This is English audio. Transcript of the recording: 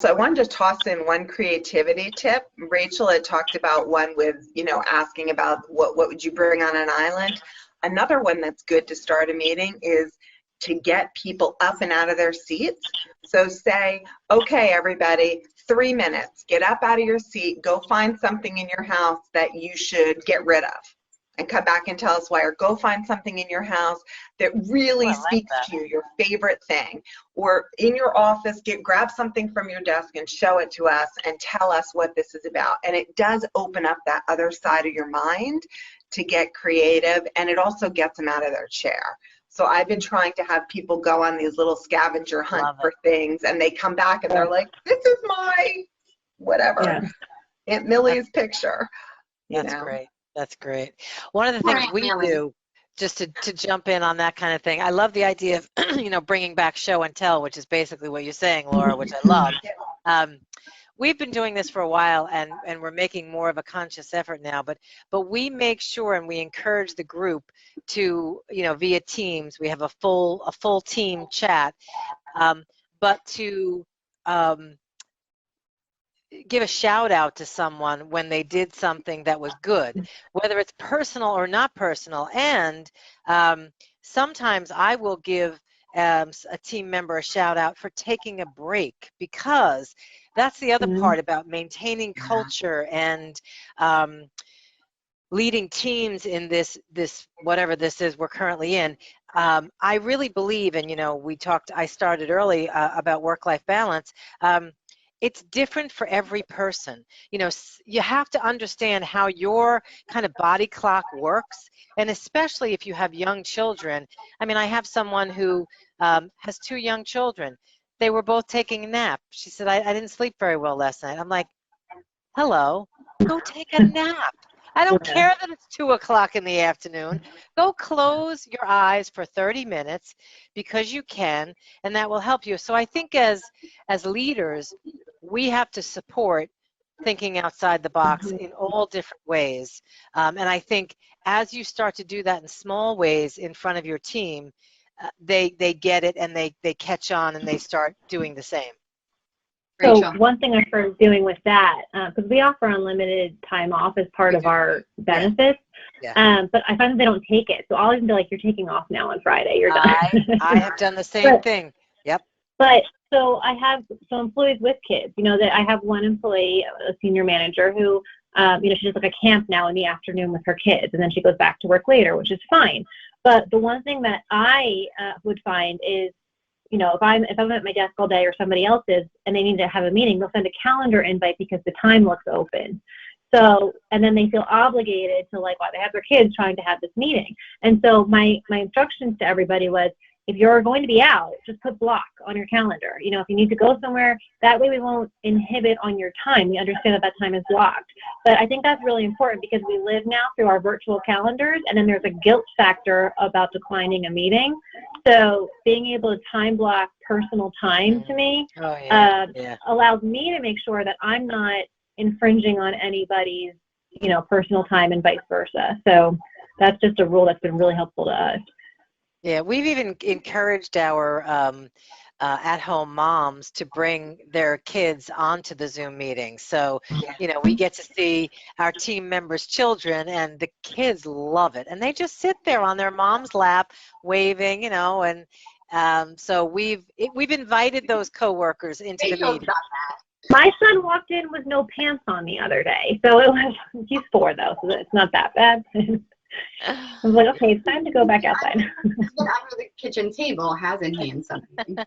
So I wanted to toss in one creativity tip. Rachel had talked about one with, asking about what would you bring on an island. Another one that's good to start a meeting is to get people up and out of their seats. So say, okay, everybody, 3 minutes, get up out of your seat, go find something in your house that you should get rid of and come back and tell us why, or go find something in your house that really speaks to you, your favorite thing, or in your office, grab something from your desk and show it to us and tell us what this is about. And it does open up that other side of your mind to get creative, and it also gets them out of their chair. So I've been trying to have people go on these little scavenger hunt for things, and they come back and they're like, this is my whatever, Aunt Millie's picture. That's great. That's great. One of the things we do, just to jump in on that kind of thing, I love the idea of, bringing back show and tell, which is basically what you're saying, Laura, which I love. We've been doing this for a while, and we're making more of a conscious effort now, but we make sure and we encourage the group to, via Teams, we have a full team chat, but to give a shout out to someone when they did something that was good, whether it's personal or not personal. And sometimes I will give a team member a shout out for taking a break, because that's the other part about maintaining culture and leading teams in this whatever this is we're currently in. I really believe, and I started early about work-life balance. It's different for every person. You have to understand how your kind of body clock works, and especially if you have young children. I mean, I have someone who has 2 young children. They were both taking a nap. She said, I didn't sleep very well last night. I'm like, hello, go take a nap. I don't care that it's 2 o'clock in the afternoon. Go close your eyes for 30 minutes because you can, and that will help you. So I think as leaders, we have to support thinking outside the box in all different ways. And I think as you start to do that in small ways in front of your team, they get it, and they catch on, and they start doing the same. So one thing I started doing with that, because we offer unlimited time off as part of our benefits, but I find that they don't take it. So I'll even be like, you're taking off now on Friday. You're done. I have done the same thing. Yep. But so I have some employees with kids. That I have one employee, a senior manager, who, she does like a camp now in the afternoon with her kids, and then she goes back to work later, which is fine. But the one thing that I would find is, if I'm at my desk all day, or somebody else is, and they need to have a meeting, they'll send a calendar invite because the time looks open. So, and then they feel obligated to, like, they have their kids trying to have this meeting. And so my instructions to everybody was, if you're going to be out, just put block on your calendar. If you need to go somewhere, that way we won't inhibit on your time. We understand that time is blocked. But I think that's really important, because we live now through our virtual calendars, and then there's a guilt factor about declining a meeting. So being able to time block personal time to me allows me to make sure that I'm not infringing on anybody's, personal time, and vice versa. So that's just a rule that's been really helpful to us. Yeah, we've even encouraged our at-home moms to bring their kids onto the Zoom meeting. So, we get to see our team members' children, and the kids love it. And they just sit there on their mom's lap waving, and so we've invited those coworkers into the meeting. My son walked in with no pants on the other day. So he's 4 though, so it's not that bad. I was like, okay, it's time to go back outside. Under the kitchen table has in hand something.